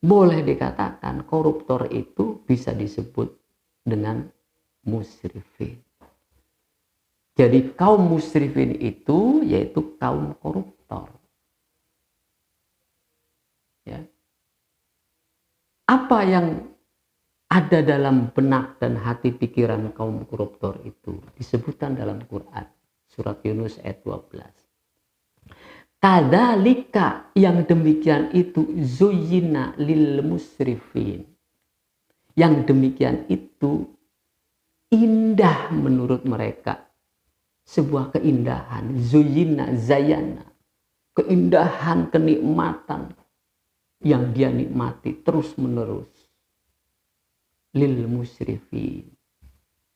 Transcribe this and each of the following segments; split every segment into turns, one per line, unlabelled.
boleh dikatakan koruptor itu bisa disebut dengan musrifin. Jadi kaum musrifin itu yaitu kaum koruptor. Ya. Apa yang ada dalam benak dan hati pikiran kaum koruptor itu disebutkan dalam Quran surat Yunus ayat 12. Kadzalika, yang demikian itu, zuyyina lil musrifin. Yang demikian itu indah menurut mereka. Sebuah keindahan, zuyyina, zayana. Keindahan, kenikmatan yang dia nikmati terus menerus. Lil musrifin.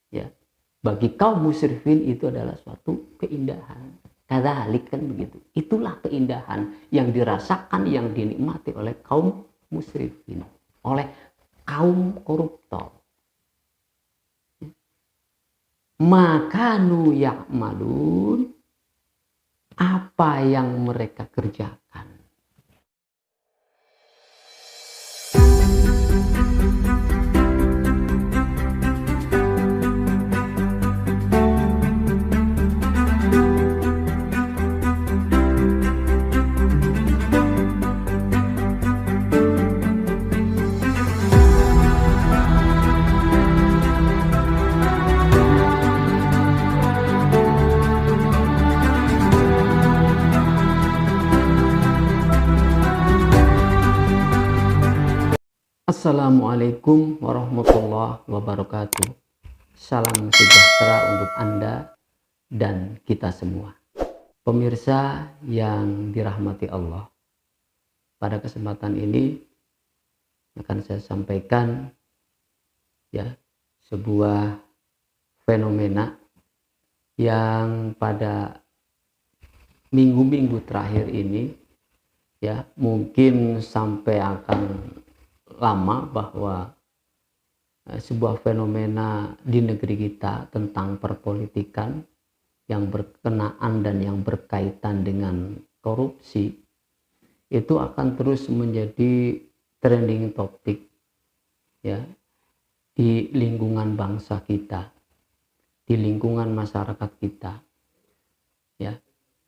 Ya. Bagi kaum musrifin itu adalah suatu keindahan. Kadzalik, kan begitu. Itulah keindahan yang dirasakan, yang dinikmati oleh kaum musrifin, oleh kaum koruptor. Makanu ya'malun, apa yang mereka kerjakan. Assalamualaikum warahmatullahi wabarakatuh. Salam sejahtera untuk Anda dan kita semua. Pemirsa yang dirahmati Allah, pada kesempatan ini akan saya sampaikan ya sebuah fenomena yang pada minggu-minggu terakhir ini ya mungkin sampai akan lama, bahwa sebuah fenomena di negeri kita tentang perpolitikan yang berkenaan dan yang berkaitan dengan korupsi itu akan terus menjadi trending topik ya di lingkungan bangsa kita, di lingkungan masyarakat kita. Ya.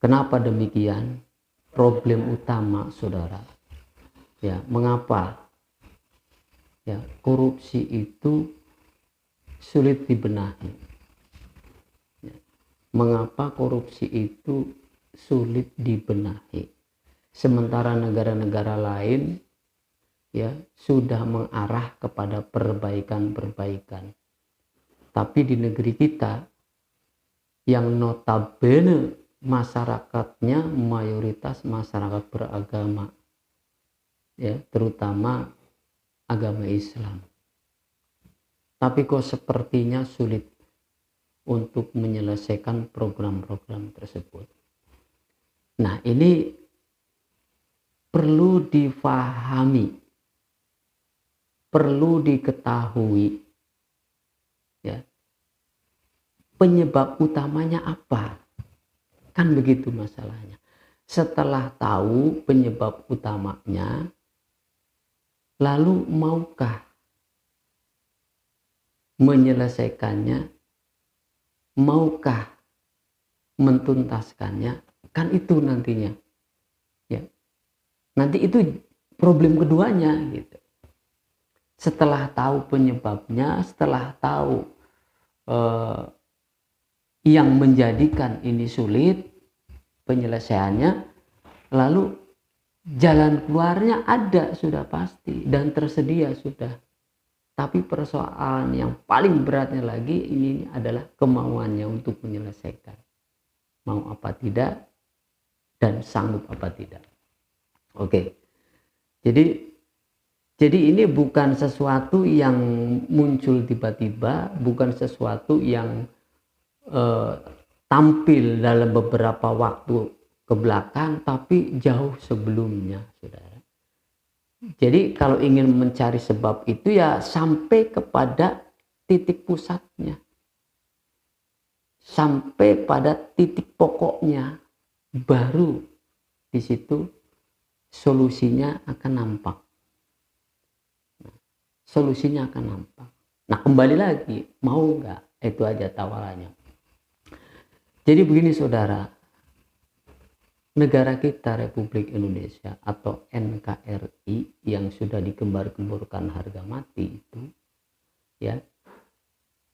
Kenapa demikian? Problem utama, saudara. Ya, mengapa ya korupsi itu sulit dibenahi? Ya. Mengapa korupsi itu sulit dibenahi? Sementara negara-negara lain ya sudah mengarah kepada perbaikan-perbaikan. Tapi di negeri kita yang notabene masyarakatnya mayoritas masyarakat beragama, ya terutama agama Islam. Tapi kok sepertinya sulit untuk menyelesaikan program-program tersebut. Nah, ini perlu difahami, perlu diketahui ya. Penyebab utamanya apa? Kan begitu masalahnya. Setelah tahu penyebab utamanya, lalu maukah menyelesaikannya? Maukah mentuntaskannya? Kan itu nantinya. Ya. Nanti itu problem keduanya gitu. Setelah tahu penyebabnya, setelah tahu yang menjadikan ini sulit penyelesaiannya, lalu jalan keluarnya ada sudah pasti dan tersedia sudah. Tapi persoalan yang paling beratnya lagi ini adalah kemauannya untuk menyelesaikan. Mau apa tidak dan sanggup apa tidak. Oke. Jadi ini bukan sesuatu yang muncul tiba-tiba, bukan sesuatu yang tampil dalam beberapa waktu ke belakang, tapi jauh sebelumnya, saudara. Jadi kalau ingin mencari sebab itu ya sampai kepada titik pusatnya, sampai pada titik pokoknya, baru di situ solusinya akan nampak. solusinya akan nampak. Nah, kembali lagi, mau nggak? Itu aja tawarannya. Jadi begini saudara, negara kita Republik Indonesia atau NKRI yang sudah digembar-gemborkan harga mati itu, ya,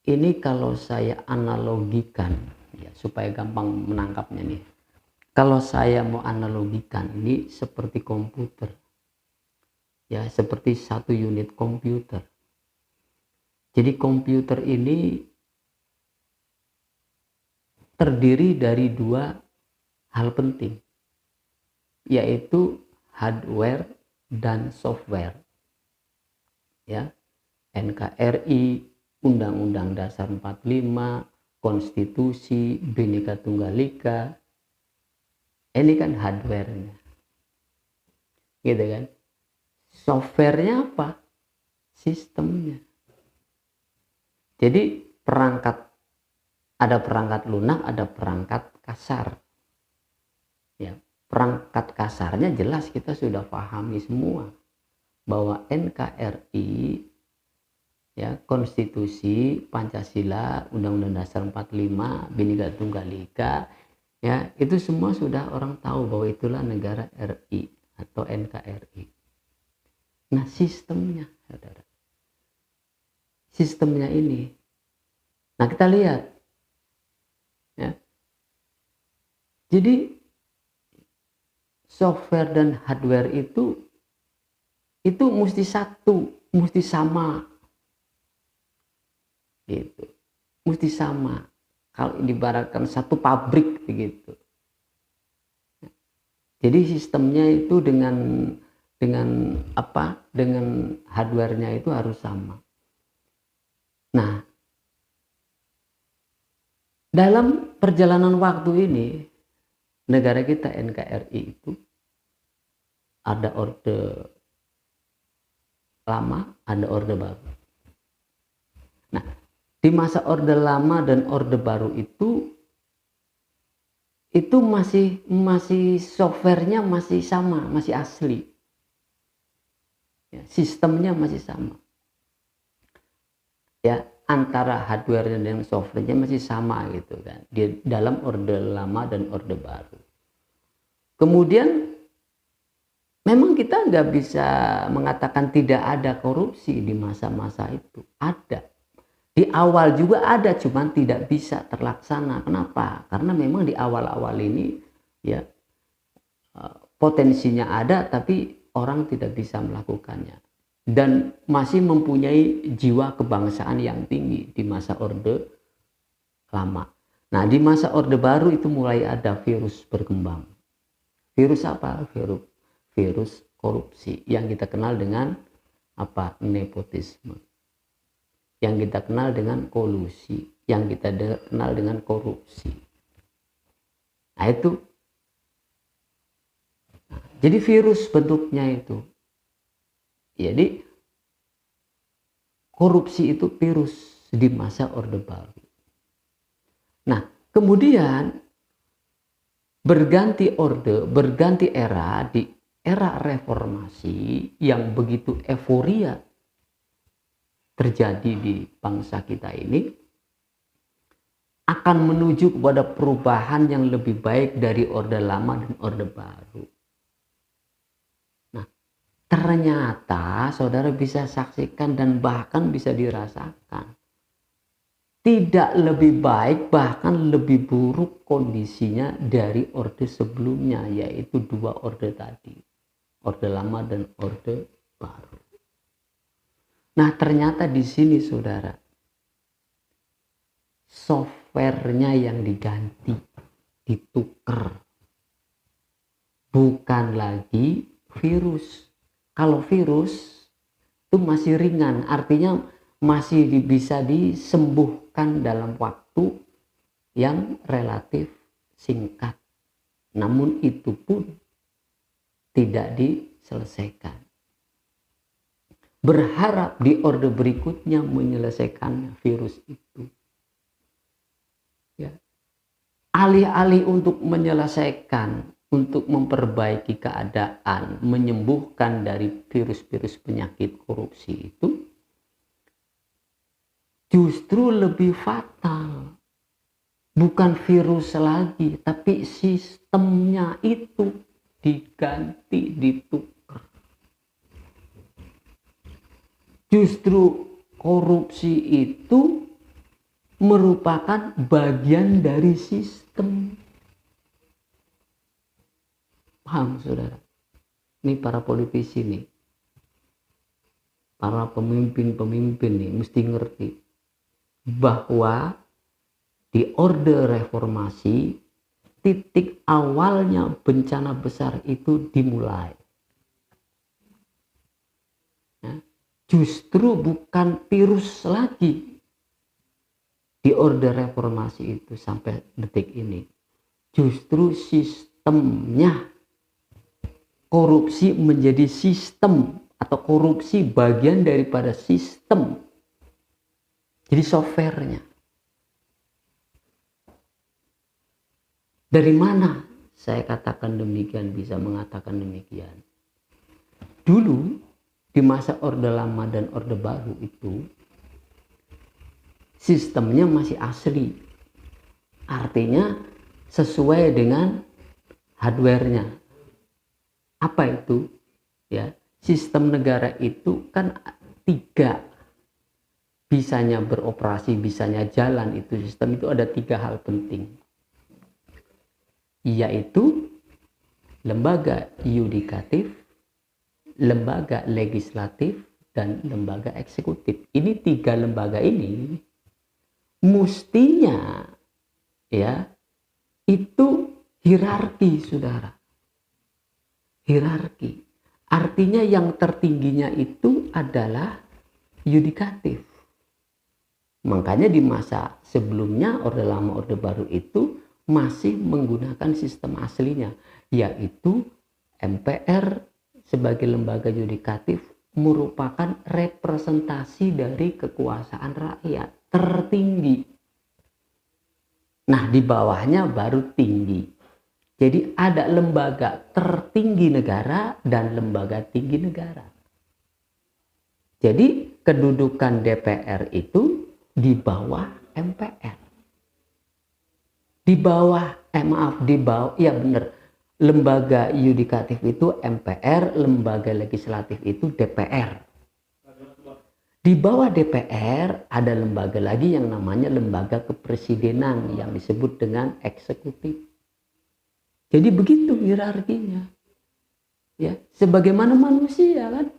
ini kalau saya analogikan, ya, supaya gampang menangkapnya nih. Kalau saya mau analogikan, ini seperti komputer, ya, seperti satu unit komputer. Jadi komputer ini terdiri dari dua hal penting, yaitu hardware dan software. Ya, NKRI, Undang-Undang Dasar 45, Konstitusi, Bhinneka Tunggal Ika, ini kan hardware-nya, gitu kan. Software-nya apa? Sistemnya. Jadi ada perangkat lunak, ada perangkat kasar. Ya, perangkat kasarnya jelas kita sudah pahami semua bahwa NKRI, ya, Konstitusi, Pancasila, Undang-Undang Dasar 45, Bhinneka Tunggal Ika, ya, itu semua sudah orang tahu bahwa itulah negara RI atau NKRI. Nah, sistemnya, saudara, sistemnya ini, nah kita lihat, ya, jadi software dan hardware itu mesti satu, mesti sama, gitu, mesti sama. Kalau diibaratkan satu pabrik begitu. Jadi sistemnya itu dengan apa? Dengan hardware-nya itu harus sama. Nah, dalam perjalanan waktu ini negara kita NKRI itu ada orde lama, ada orde baru. Nah, di masa orde lama dan orde baru itu masih softwarenya masih sama, masih asli. Ya, sistemnya masih sama. Ya, antara hardware dan softwarenya masih sama gitu kan. Di dalam orde lama dan orde baru. Kemudian memang kita nggak bisa mengatakan tidak ada korupsi di masa-masa itu. Ada. Di awal juga ada, cuman tidak bisa terlaksana. Kenapa? Karena memang di awal-awal ini, ya, potensinya ada, tapi orang tidak bisa melakukannya. Dan masih mempunyai jiwa kebangsaan yang tinggi di masa orde lama. Nah, di masa orde baru itu mulai ada virus berkembang. Virus apa? Virus korupsi yang kita kenal dengan apa? Nepotisme. Yang kita kenal dengan kolusi, yang kita kenal dengan korupsi. Nah, itu. Nah, jadi virus bentuknya itu. Jadi korupsi itu virus di masa orde baru. Nah, kemudian berganti orde, berganti era di era reformasi yang begitu euforia terjadi di bangsa kita ini, akan menuju kepada perubahan yang lebih baik dari orde lama dan orde baru. Nah, ternyata saudara bisa saksikan dan bahkan bisa dirasakan, tidak lebih baik, bahkan lebih buruk kondisinya dari orde sebelumnya, yaitu dua orde tadi, orde lama dan orde baru. Nah, ternyata di sini saudara, softwarenya yang diganti, ditukar, bukan lagi virus. Kalau virus itu masih ringan, artinya masih bisa disembuhkan dalam waktu yang relatif singkat. Namun itu pun tidak diselesaikan. Berharap di orde berikutnya menyelesaikan virus itu. Ya. Alih-alih untuk menyelesaikan, untuk memperbaiki keadaan, menyembuhkan dari virus-virus penyakit korupsi itu, justru lebih fatal. Bukan virus lagi, tapi sistemnya itu diganti, ditukar. Justru korupsi itu merupakan bagian dari sistem. Paham, saudara? Ini para politisi nih, para pemimpin-pemimpin nih mesti ngerti bahwa di Orde Reformasi titik awalnya bencana besar itu dimulai. Ya, justru bukan virus lagi di Orde Reformasi itu sampai detik ini. Justru sistemnya, korupsi menjadi sistem atau korupsi bagian daripada sistem. Jadi softwarenya. Dari mana saya katakan demikian, bisa mengatakan demikian? Dulu di masa Orde Lama dan Orde Baru itu sistemnya masih asli. Artinya sesuai dengan hardware-nya. Apa itu? Ya, sistem negara itu kan 3. Bisanya beroperasi, bisanya jalan, itu sistem itu ada 3 hal penting. Yaitu lembaga yudikatif, lembaga legislatif, dan lembaga eksekutif. Ini 3 lembaga ini mestinya ya itu hierarki, saudara. Hierarki. Artinya yang tertingginya itu adalah yudikatif. Makanya di masa sebelumnya Orde Lama Orde Baru itu masih menggunakan sistem aslinya, yaitu MPR sebagai lembaga yudikatif merupakan representasi dari kekuasaan rakyat tertinggi. Nah, di bawahnya baru tinggi. Jadi ada lembaga tertinggi negara dan lembaga tinggi negara. Jadi kedudukan DPR itu di bawah MPR. Di bawah ya benar, lembaga yudikatif itu MPR, lembaga legislatif itu DPR. Di bawah DPR ada lembaga lagi yang namanya lembaga kepresidenan yang disebut dengan eksekutif. Jadi begitu hierarkinya. Ya, sebagaimana manusia kan.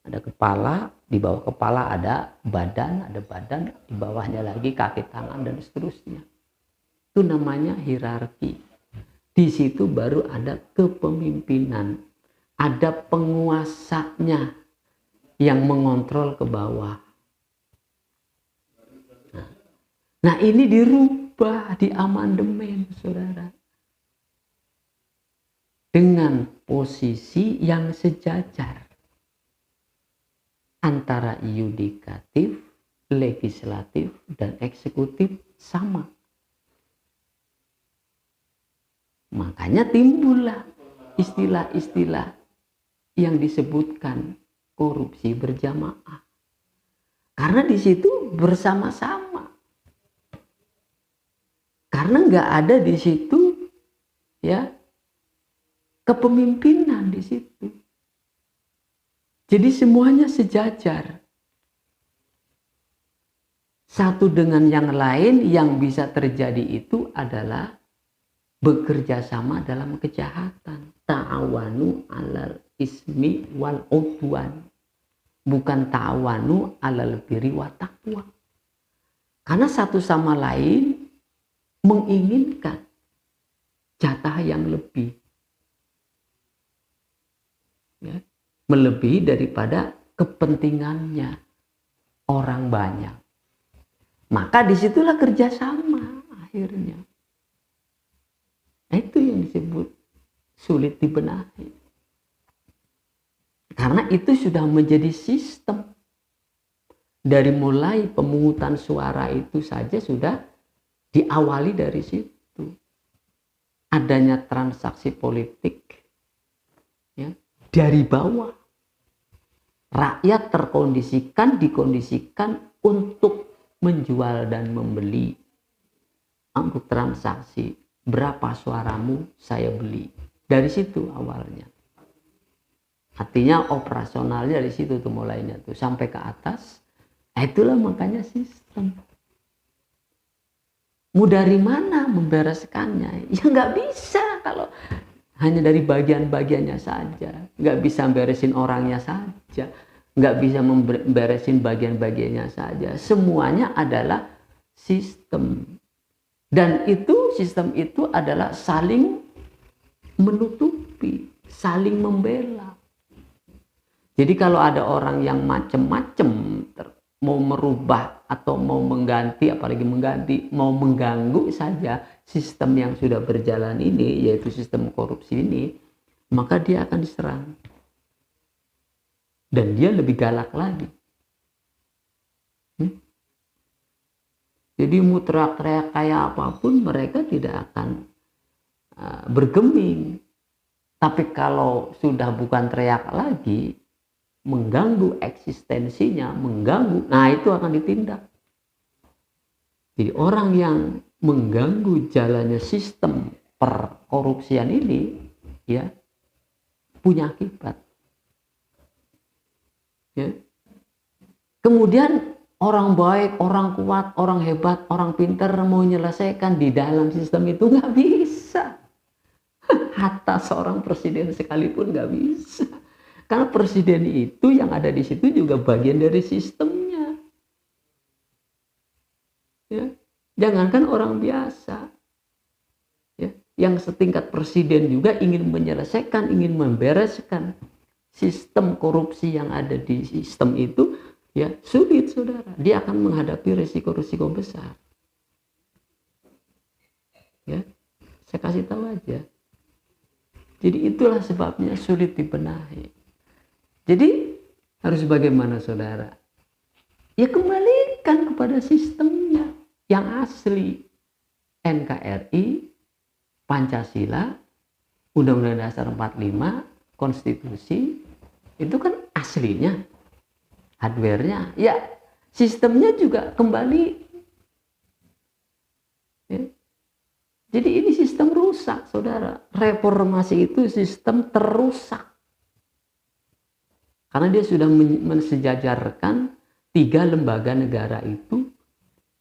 Ada kepala, di bawah kepala ada badan, di bawahnya lagi kaki, tangan, dan seterusnya. Itu namanya hierarki. Di situ baru ada kepemimpinan. Ada penguasanya yang mengontrol ke bawah. Nah, ini dirubah di amandemen, saudara. Dengan posisi yang sejajar antara yudikatif, legislatif, dan eksekutif sama. Makanya timbullah istilah-istilah yang disebutkan korupsi berjamaah. Karena di situ bersama-sama. Karena nggak ada di situ ya kepemimpinan di situ. Jadi semuanya sejajar. Satu dengan yang lain, yang bisa terjadi itu adalah bekerja sama dalam kejahatan. Ta'awanu alal ismi wal udwan. Bukan ta'awanu alal birri wa taqwa. Karena satu sama lain menginginkan jatah yang lebih. Ya, melebihi daripada kepentingannya orang banyak. Maka disitulah kerjasama akhirnya. Nah, itu yang disebut sulit dibenahi. Karena itu sudah menjadi sistem. Dari mulai pemungutan suara itu saja sudah diawali dari situ. Adanya transaksi politik ya, dari bawah. Rakyat dikondisikan untuk menjual dan membeli untuk transaksi, berapa suaramu saya beli. Dari situ awalnya. Artinya operasionalnya dari situ tuh mulainya tuh sampai ke atas. Itulah makanya sistem. Mau dari mana membereskannya? Ya nggak bisa kalau hanya dari bagian-bagiannya saja. Nggak bisa beresin orangnya saja. Nggak bisa memberesin bagian-bagiannya saja. Semuanya adalah sistem. Dan itu sistem itu adalah saling menutupi, saling membela. Jadi kalau ada orang yang macem-macem mau merubah atau mau mengganti, apalagi mengganti, mau mengganggu saja sistem yang sudah berjalan ini, yaitu sistem korupsi ini, maka dia akan diserang. Dan dia lebih galak lagi. Jadi mau teriak-teriak kayak apapun, mereka tidak akan bergeming. Tapi kalau sudah bukan teriak lagi, mengganggu eksistensinya, mengganggu, nah itu akan ditindak. Jadi orang yang mengganggu jalannya sistem perkorupsian ini, ya, punya akibat. Ya. Kemudian orang baik, orang kuat, orang hebat, orang pintar mau menyelesaikan di dalam sistem itu nggak bisa. Hatta seorang presiden sekalipun nggak bisa. Karena presiden itu yang ada di situ juga bagian dari sistemnya. Ya. Jangankan orang biasa. Ya. Yang setingkat presiden juga ingin menyelesaikan, ingin membereskan sistem korupsi yang ada di sistem itu, ya sulit saudara. Dia akan menghadapi risiko-risiko besar. Ya, saya kasih tahu aja. Jadi itulah sebabnya sulit dibenahi. Jadi harus bagaimana saudara? Ya kembalikan kepada sistemnya yang asli. NKRI, Pancasila, Undang-Undang Dasar 45, Konstitusi, itu kan aslinya. Hardware-nya, ya sistemnya juga kembali. Ya. Jadi ini sistem rusak, saudara. Reformasi itu sistem terusak. Karena dia sudah mensejajarkan 3 lembaga negara itu,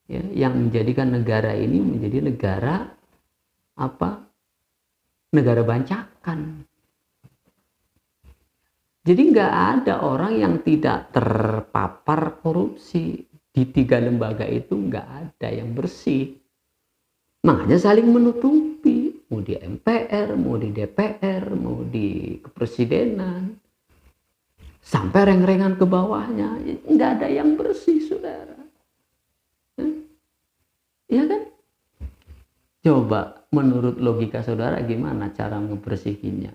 ya, yang menjadikan negara ini menjadi negara apa? Negara bancakan. Jadi nggak ada orang yang tidak terpapar korupsi. Di 3 lembaga itu nggak ada yang bersih. Makanya saling menutupi. Mau di MPR, mau di DPR, mau di kepresidenan. Sampai reng-rengan ke bawahnya. Nggak ada yang bersih, saudara. Iya kan? Coba menurut logika saudara gimana cara membersihkannya?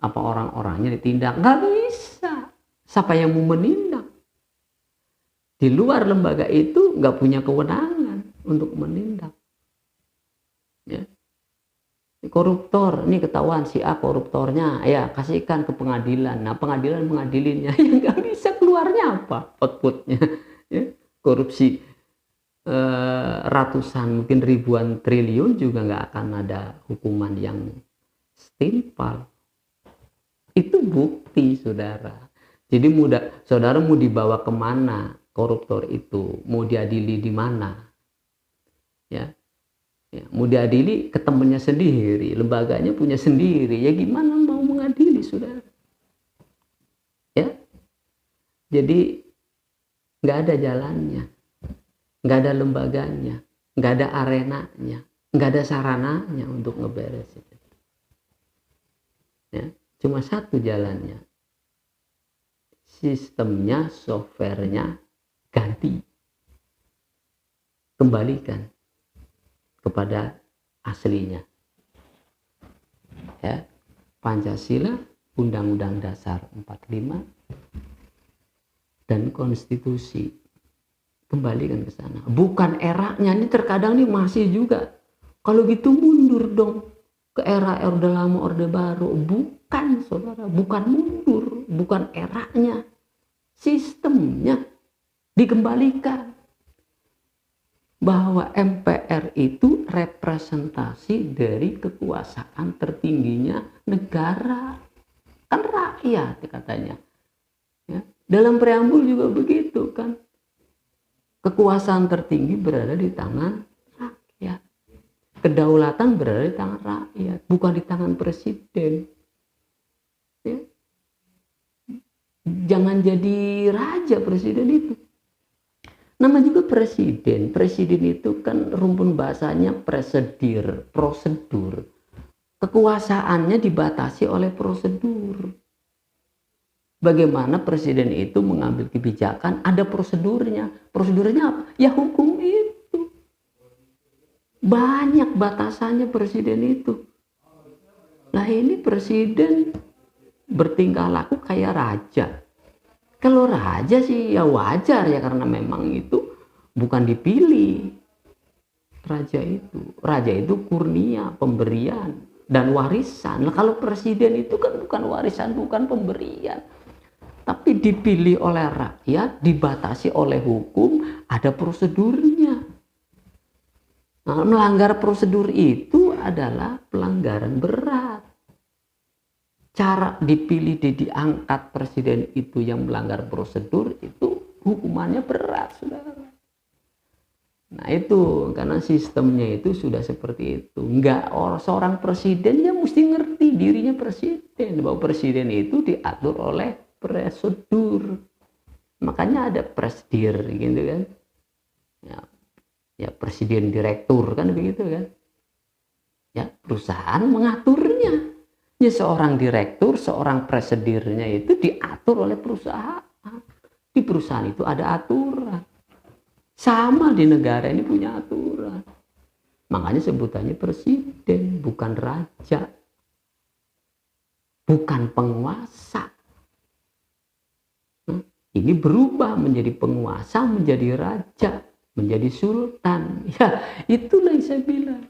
Apa orang-orangnya ditindak? Nggak bisa. Siapa yang mau menindak? Di luar lembaga itu nggak punya kewenangan untuk menindak. Ya. Koruptor, ini ketahuan si A koruptornya, ya kasihkan ke pengadilan. Nah pengadilan mengadilinya, ya nggak bisa keluarnya apa outputnya. Ya. Korupsi ratusan, mungkin ribuan triliun juga nggak akan ada hukuman yang setimpal. Itu bukti, saudara. Jadi saudara mau dibawa kemana koruptor itu? Mau diadili di mana? Ya, mau diadili ke temannya sendiri, lembaganya punya sendiri. Ya gimana mau mengadili, saudara? Ya, jadi nggak ada jalannya, nggak ada lembaganya, nggak ada arenanya, nggak ada sarananya untuk ngeberesin. Ya. Cuma satu jalannya. Sistemnya, softwarenya ganti. Kembalikan kepada aslinya. Ya. Pancasila, Undang-Undang Dasar 45, dan Konstitusi. Kembalikan ke sana. Bukan eranya, ini terkadang nih masih juga. Kalau gitu mundur dong ke era Orde Lama, Orde Baru. Bukan, saudara, bukan mundur, bukan eranya, sistemnya dikembalikan. bahwa MPR itu representasi dari kekuasaan tertingginya negara, kan rakyat katanya. Ya. Dalam preambul juga begitu kan, kekuasaan tertinggi berada di tangan rakyat, kedaulatan berada di tangan rakyat, bukan di tangan presiden. Ya. Jangan jadi raja presiden itu. Nama juga presiden. Presiden itu kan rumpun bahasanya prosedur. Kekuasaannya dibatasi oleh prosedur. Bagaimana presiden itu mengambil kebijakan, ada prosedurnya. Prosedurnya apa? Ya hukum itu. Banyak batasannya presiden itu. Nah ini presiden bertingkah laku kayak raja. Kalau raja sih ya wajar ya, karena memang itu bukan dipilih. Raja itu kurnia, pemberian dan warisan. Nah, kalau presiden itu kan bukan warisan, bukan pemberian, tapi dipilih oleh rakyat, dibatasi oleh hukum, ada prosedurnya. Nah, melanggar prosedur itu adalah pelanggaran berat. Cara dipilih diangkat presiden itu yang melanggar prosedur itu hukumannya berat, saudara. Nah itu karena sistemnya itu sudah seperti itu. Enggak, seorang presiden ya mesti ngerti dirinya presiden, bahwa presiden itu diatur oleh prosedur. Makanya ada presdir gitu kan. Ya presiden direktur kan begitu kan. Ya perusahaan mengaturnya. Ya seorang direktur, seorang presidirnya itu diatur oleh perusahaan. Di perusahaan itu ada aturan. Sama di negara ini punya aturan. Makanya sebutannya presiden, bukan raja. Bukan penguasa. Ini berubah menjadi penguasa, menjadi raja, menjadi sultan. Ya itulah yang saya bilang.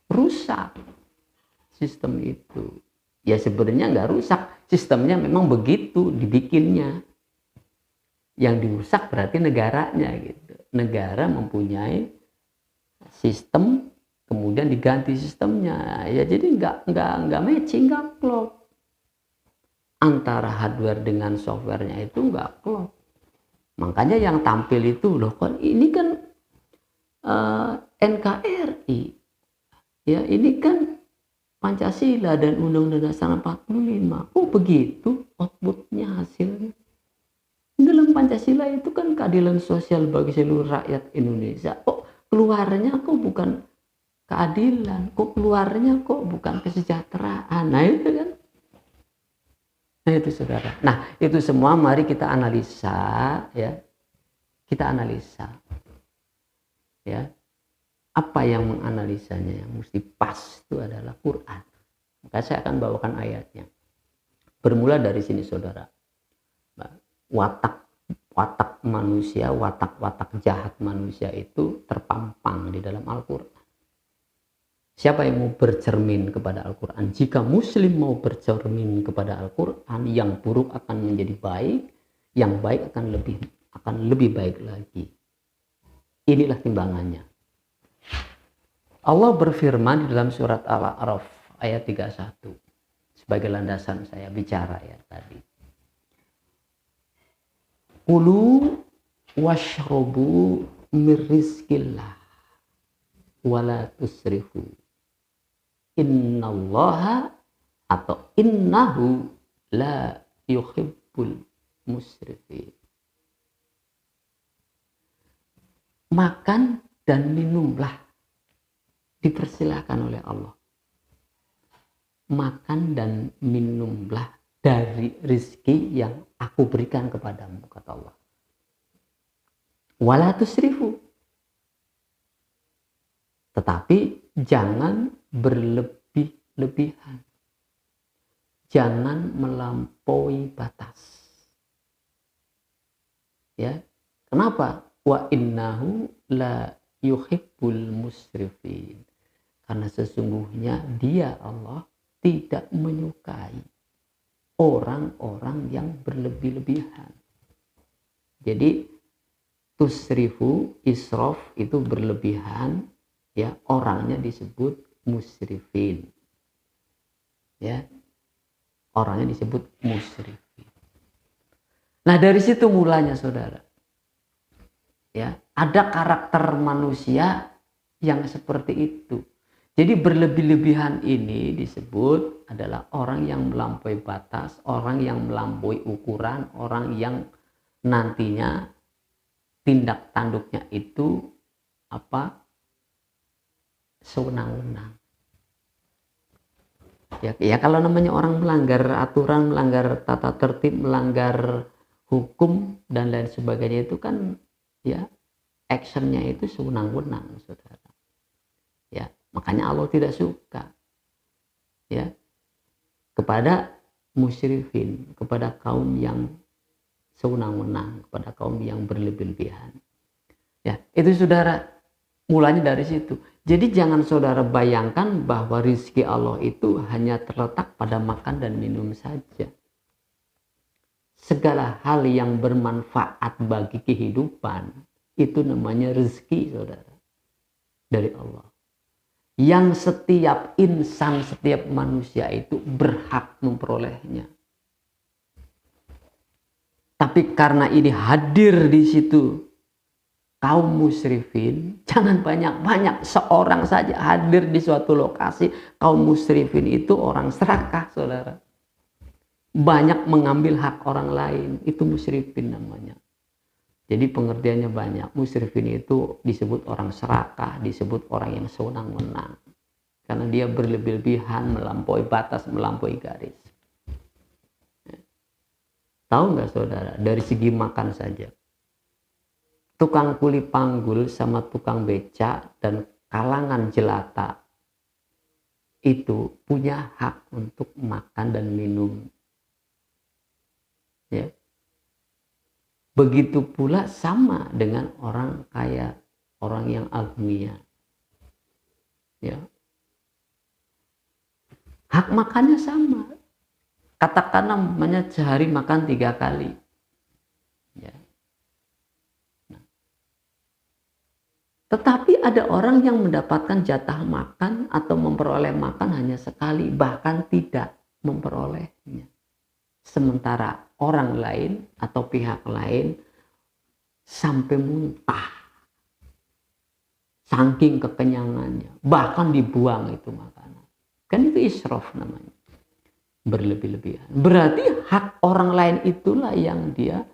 Rusak sistem itu. Ya sebenarnya nggak rusak, sistemnya memang begitu dibikinnya. Yang dirusak berarti negaranya gitu. Negara mempunyai sistem, kemudian diganti sistemnya. Ya jadi nggak matching, nggak klop. Antara hardware dengan softwarenya itu nggak klop. Makanya yang tampil itu loh kan ini kan NKRI. Ya ini kan Pancasila dan Undang-Undang Dasar 45. Oh begitu outputnya, hasilnya. Dalam Pancasila itu kan keadilan sosial bagi seluruh rakyat Indonesia. Kok keluarnya kok bukan keadilan? Kok keluarnya kok bukan kesejahteraan? Nah itu kan. Nah itu saudara. Nah itu semua mari kita analisa ya. Kita analisa. Ya. Apa yang menganalisanya yang mesti pas itu adalah Quran. Maka saya akan bawakan ayatnya. Bermula dari sini saudara. Watak manusia, watak jahat manusia itu terpampang di dalam Al-Quran. Siapa yang mau bercermin kepada Al-Quran? Jika muslim mau bercermin kepada Al-Quran, yang buruk akan menjadi baik, yang baik akan lebih baik lagi. Inilah timbangannya. Allah berfirman di dalam surat Al-A'raf ayat 31. Sebagai landasan saya bicara ya tadi. Kulu washrobu mir rizqillah wala tusrifu. Innallaha atau innahu la yuhibbul musrifin. Makan dan minumlah, dipersilahkan oleh Allah. Makan dan minumlah dari rizki yang aku berikan kepadamu, kata Allah. Wala tusrifu. Tetapi jangan berlebih-lebihan. Jangan melampaui batas. Ya. Kenapa? Wa innahu la yuhibbul musrifin. Karena sesungguhnya dia Allah tidak menyukai orang-orang yang berlebih-lebihan. Jadi tusrifu, israf itu berlebihan, ya, orangnya disebut musrifin. Ya. Orangnya disebut musrifin. Nah, dari situ mulanya, Saudara. Ya, ada karakter manusia yang seperti itu. Jadi berlebih-lebihan ini disebut adalah orang yang melampaui batas, orang yang melampaui ukuran, orang yang nantinya tindak tanduknya itu sewenang-wenang. Ya kalau namanya orang melanggar aturan, melanggar tata tertib, melanggar hukum dan lain sebagainya itu kan ya actionnya itu sewenang-wenang, Saudara. Ya, makanya Allah tidak suka ya kepada musyrifin, kepada kaum yang sewenang-wenang, kepada kaum yang berlebih-lebihan. Ya, itu Saudara, mulanya dari situ. Jadi jangan Saudara bayangkan bahwa rizki Allah itu hanya terletak pada makan dan minum saja. Segala hal yang bermanfaat bagi kehidupan itu namanya rezeki, Saudara, dari Allah. Yang setiap insan, setiap manusia itu berhak memperolehnya. Tapi karena ini hadir di situ kaum musrifin, jangan banyak-banyak, seorang saja hadir di suatu lokasi, kaum musrifin itu orang serakah, Saudara. Banyak mengambil hak orang lain, itu musrifin namanya. Jadi pengertiannya banyak. Musrifin itu disebut orang serakah, disebut orang yang sewenang-wenang. Karena dia berlebih-lebihan, melampaui batas, melampaui garis. Tahu nggak, Saudara, dari segi makan saja. Tukang kuli panggul sama tukang beca dan kalangan jelata itu punya hak untuk makan dan minum. Ya. Begitu pula sama dengan orang kaya, orang yang agnia. Ya. Hak makannya sama. Katakanlah namanya sehari makan 3 kali. Ya. Tetapi ada orang yang mendapatkan jatah makan atau memperoleh makan hanya sekali, bahkan tidak memperolehnya. Sementara orang lain atau pihak lain sampai muntah, saking kekenyangannya, bahkan dibuang itu makanan. Kan itu israf namanya, berlebih-lebihan. Berarti hak orang lain itulah yang dia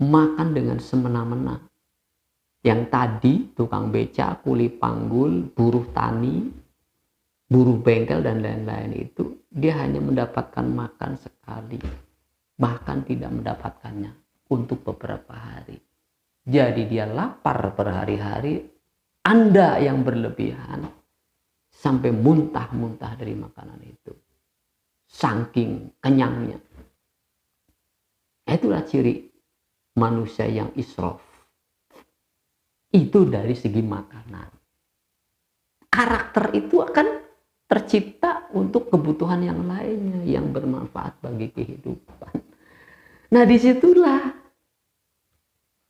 makan dengan semena-mena. Yang tadi tukang beca, kuli panggul, buruh tani, buruh bengkel dan lain-lain itu dia hanya mendapatkan makan sekali, bahkan tidak mendapatkannya untuk beberapa hari. Jadi dia lapar berhari-hari. Anda yang berlebihan sampai muntah-muntah dari makanan itu, saking kenyangnya. Itulah ciri manusia yang israf. Itu dari segi makanan. Karakter itu akan tercipta untuk kebutuhan yang lainnya yang bermanfaat bagi kehidupan. Nah, disitulah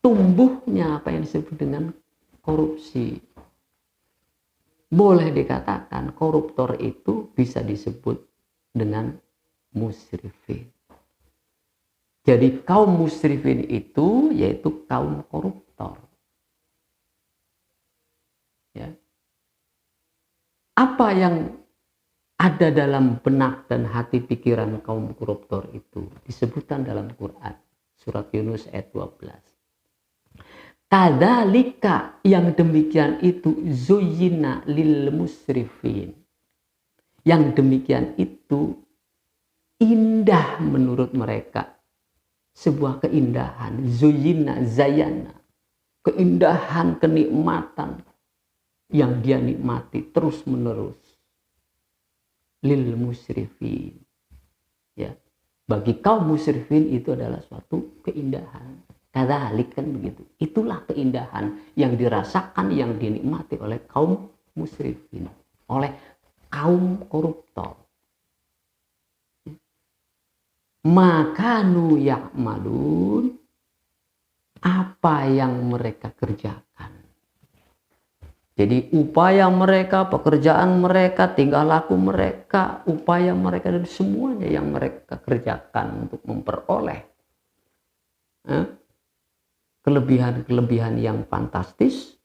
tumbuhnya apa yang disebut dengan korupsi. Boleh dikatakan koruptor itu bisa disebut dengan musrifin. Jadi kaum musrifin itu yaitu kaum koruptor. Ya. Apa yang ada dalam benak dan hati pikiran kaum koruptor itu disebutkan dalam Quran surat Yunus ayat 12. Kadzalika, yang demikian itu, zuyyina lil musrifin. Yang demikian itu indah menurut mereka. Sebuah keindahan, zuyyina, zayana. Keindahan, kenikmatan yang dia nikmati terus menerus. Lil musrifin. Ya. Bagi kaum musrifin itu adalah suatu keindahan. Kadzalik, kan begitu. Itulah keindahan yang dirasakan, yang dinikmati oleh kaum musrifin, oleh kaum koruptor. Makanu ya'malun, apa yang mereka kerjakan. Jadi upaya mereka, pekerjaan mereka, tingkah laku mereka, upaya mereka dan semuanya yang mereka kerjakan untuk memperoleh kelebihan-kelebihan yang fantastis,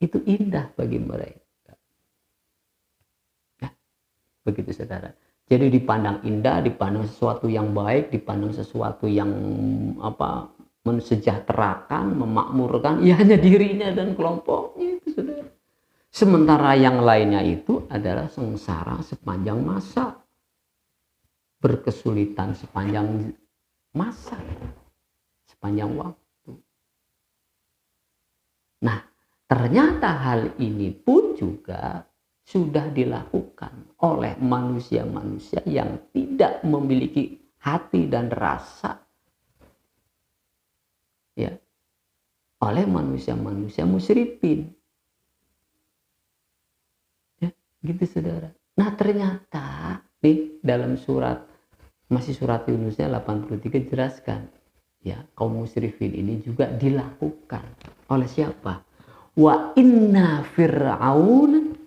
itu indah bagi mereka. Ya, begitu saudara. Jadi dipandang indah, dipandang sesuatu yang baik, dipandang sesuatu yang mensejahterakan, memakmurkan, ya hanya dirinya dan kelompoknya itu saudara. Sementara yang lainnya itu adalah sengsara sepanjang masa, berkesulitan sepanjang masa, sepanjang waktu. Nah, ternyata hal ini pun juga sudah dilakukan oleh manusia-manusia yang tidak memiliki hati dan rasa, ya, oleh manusia-manusia musyrikin, ya, gitu saudara. Nah ternyata nih dalam masih surat Yunusnya 83 jelaskan, ya, kaum musyrikin ini juga dilakukan oleh siapa? Wa inna fir'aun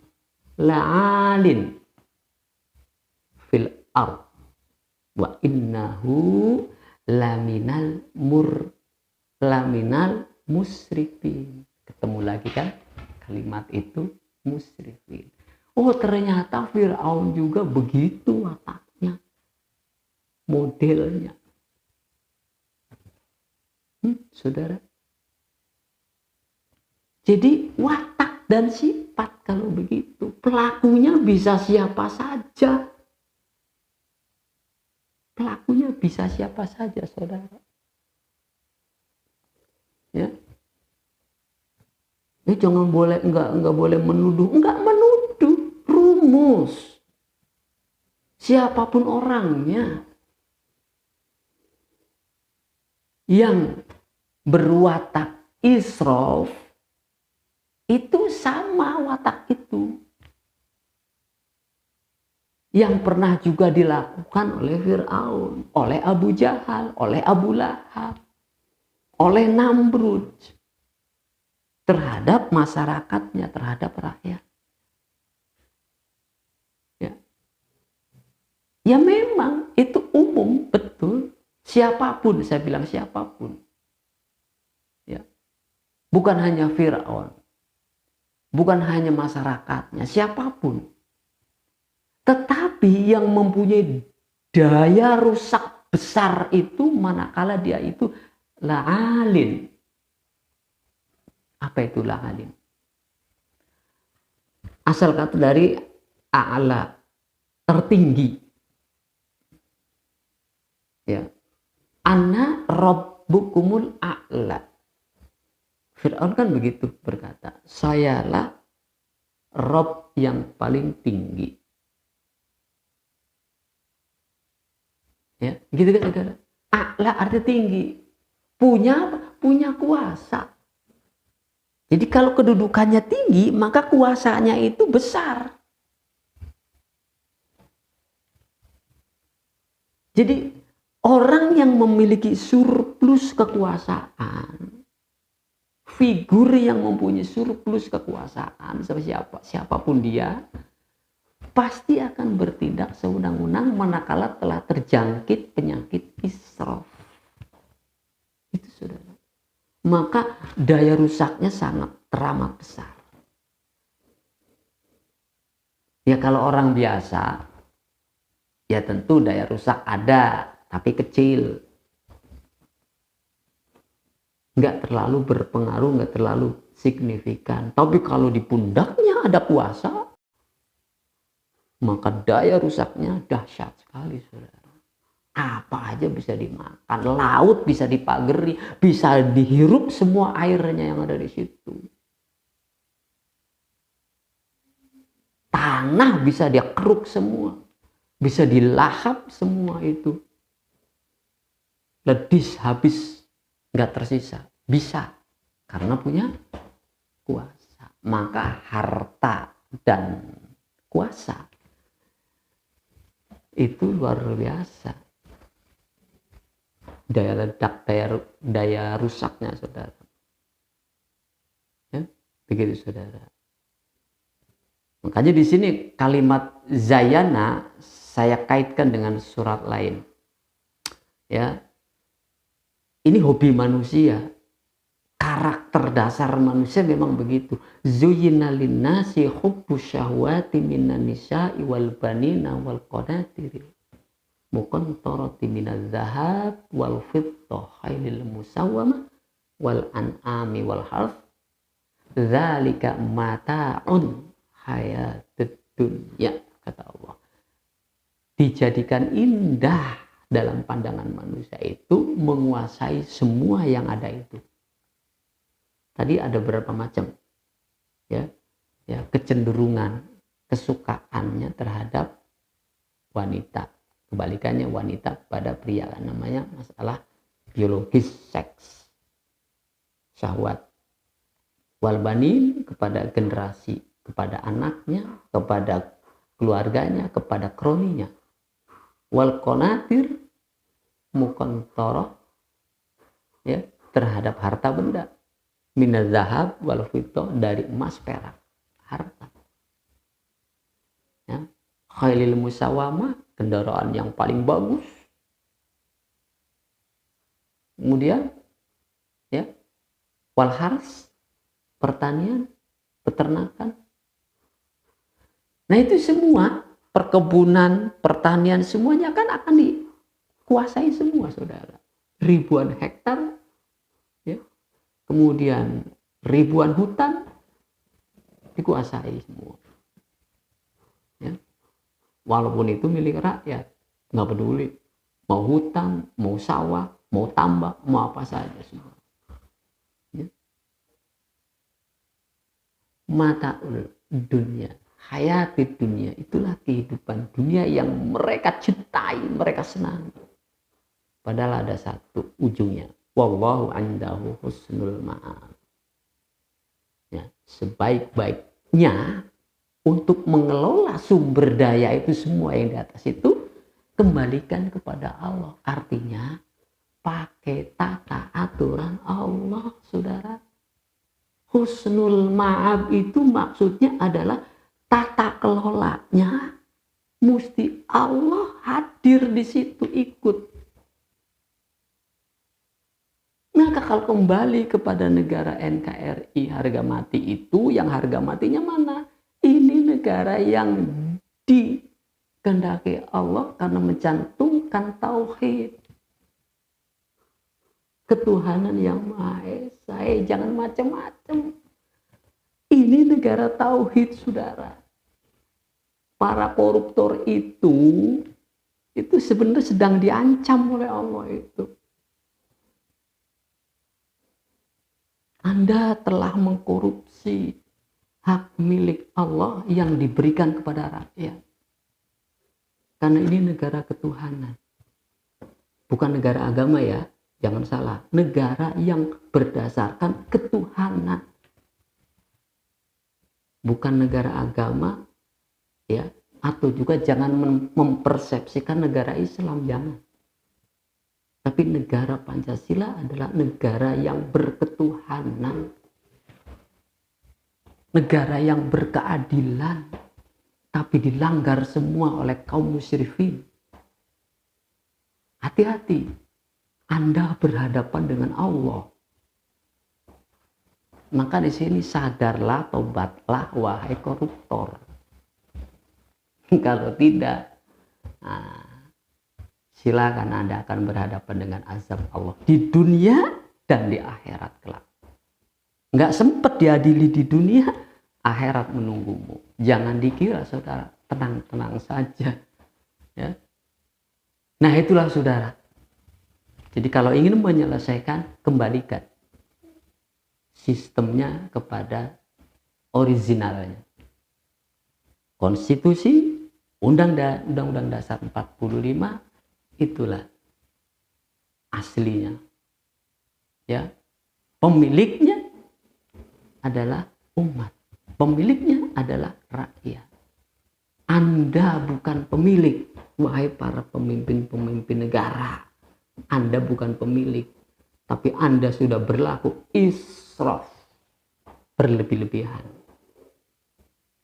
la'alin fil ard wa innahu laminal musrifin. Ketemu lagi kan kalimat itu, musrifin. Oh ternyata Fir'aun juga begitu wataknya, modelnya. Saudara, jadi watak dan sifat kalau begitu, pelakunya bisa siapa saja. Pelakunya bisa siapa saja saudara. Ya, ini jangan enggak boleh menuduh, enggak menuduh, rumus. Siapapun orangnya yang berwatak israf itu sama watak itu yang pernah juga dilakukan oleh Fir'aun, oleh Abu Jahal, oleh Abu Lahab, oleh Namrud terhadap masyarakatnya, terhadap rakyat. Ya memang itu umum, betul. Siapapun, saya bilang siapapun. Ya. Bukan hanya Fir'aun, bukan hanya masyarakatnya, siapapun. Tetapi yang mempunyai daya rusak besar itu manakala dia itu la'alin. Apa itu la'alin? Asal kata dari a'la, tertinggi. Ya. Ana rabbukumul a'la. Fir'aun kan begitu berkata, sayalah Rob yang paling tinggi. Ya, gitu kan saudara. A'la artinya tinggi. Punya apa? Punya kuasa. Jadi kalau kedudukannya tinggi, maka kuasanya itu besar. Jadi orang yang memiliki surplus kekuasaan, figur yang mempunyai surplus kekuasaan, siapapun dia, pasti akan bertindak sewenang-wenang manakala telah terjangkit penyakit israf. Itu saudara. Maka daya rusaknya sangat teramat besar. Ya kalau orang biasa, ya tentu daya rusak ada, tapi kecil. Nggak terlalu berpengaruh, nggak terlalu signifikan. Tapi kalau di pundaknya ada kuasa, maka daya rusaknya dahsyat sekali, saudara. Apa aja bisa dimakan, laut bisa dipagari, bisa dihirup semua airnya yang ada di situ. Tanah bisa dia keruk semua, bisa dilahap semua itu. Ledis habis, nggak tersisa, bisa karena punya kuasa. Maka harta dan kuasa itu luar biasa. daya ledak, daya rusaknya, saudara. Ya, begitu, saudara. Makanya di sini kalimat zayana saya kaitkan dengan surat lain. Ya, ini hobi manusia. Karakter dasar manusia memang begitu. Zuyyina linnasi hubbus syahwati minan nisa'i wal banina wal qanatiril muqantarati minaz zahab wal fiddah khailil musawwamah wal an'ami wal harth dzalika mata'un hayatid dunya, kata Allah. Dijadikan indah dalam pandangan manusia itu menguasai semua yang ada itu. Tadi ada berapa macam ya kecenderungan, kesukaannya terhadap wanita. Kebalikannya wanita pada pria, namanya masalah biologis, seks, syahwat. Wal banin kepada generasi, kepada anaknya, kepada keluarganya, kepada kroninya. Wal qanatir muqantarah, ya, terhadap harta benda. Minaz zahab wal fiddah, dari emas perak harta. Ya. Khailil musawwamah, kendaraan yang paling bagus. Kemudian ya, wal hars, pertanian, peternakan. Nah itu semua, perkebunan, pertanian, semuanya kan akan dikuasai semua, saudara. Ribuan hektar, ya. Kemudian ribuan hutan dikuasai semua. Ya. Walaupun itu milik rakyat, nggak peduli. Mau hutan, mau sawah, mau tambak, mau apa saja semua. Ya. Mataul dunia, hayati dunia, itulah kehidupan dunia yang mereka cintai, mereka senangi. Padahal ada satu ujungnya. Wallahu indahu husnul ma'ab. Ya, sebaik-baiknya untuk mengelola sumber daya itu semua yang di atas itu, kembalikan kepada Allah. Artinya pakai tata aturan Allah, saudara. Husnul ma'ab itu maksudnya adalah tata kelolanya mesti Allah hadir di situ, ikut. Maka kalau kembali kepada negara NKRI harga mati itu, yang harga matinya mana? Ini negara yang dikehendaki Allah karena mencantumkan tauhid. Ketuhanan yang Maha Esa, jangan macam-macam. Ini negara tauhid, saudara. Para koruptor itu sebenarnya sedang diancam oleh Allah itu. Anda telah mengkorupsi hak milik Allah yang diberikan kepada rakyat. Karena ini negara ketuhanan. Bukan negara agama ya, jangan salah. Negara yang berdasarkan ketuhanan. Bukan negara agama ya, atau juga jangan mempersepsikan negara Islam, jangan. Tapi negara Pancasila adalah negara yang berketuhanan. Negara yang berkeadilan. Tapi dilanggar semua oleh kaum musyrikin. Hati-hati. Anda berhadapan dengan Allah. Maka di sini sadarlah, tobatlah, wahai koruptor. Kalau tidak, silakan Anda akan berhadapan dengan azab Allah di dunia dan di akhirat kelak. Nggak sempat diadili di dunia, akhirat menunggumu. Jangan dikira, saudara, tenang-tenang saja. Ya. Nah itulah, saudara. Jadi kalau ingin menyelesaikan, kembalikan sistemnya kepada originalnya. Konstitusi, Undang-Undang Dasar 45, itulah aslinya. Ya. Pemiliknya adalah umat. Pemiliknya adalah rakyat. Anda bukan pemilik, wahai para pemimpin-pemimpin negara. Anda bukan pemilik, tapi Anda sudah berlaku israf, berlebih-lebihan.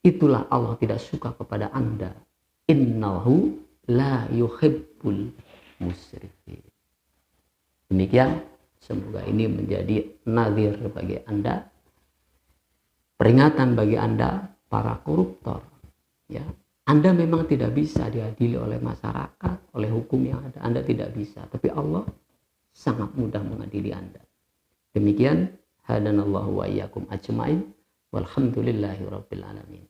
Itulah Allah tidak suka kepada Anda. Innahu la yuhibbul musrifin. Demikian, semoga ini menjadi nazir bagi Anda, peringatan bagi Anda para koruptor. Ya, Anda memang tidak bisa diadili oleh masyarakat, oleh hukum yang ada. Anda tidak bisa, tapi Allah sangat mudah mengadili Anda. Demikian, hadanallahu wa iyyakum ajmain. Walhamdulillahi rabbil alamin.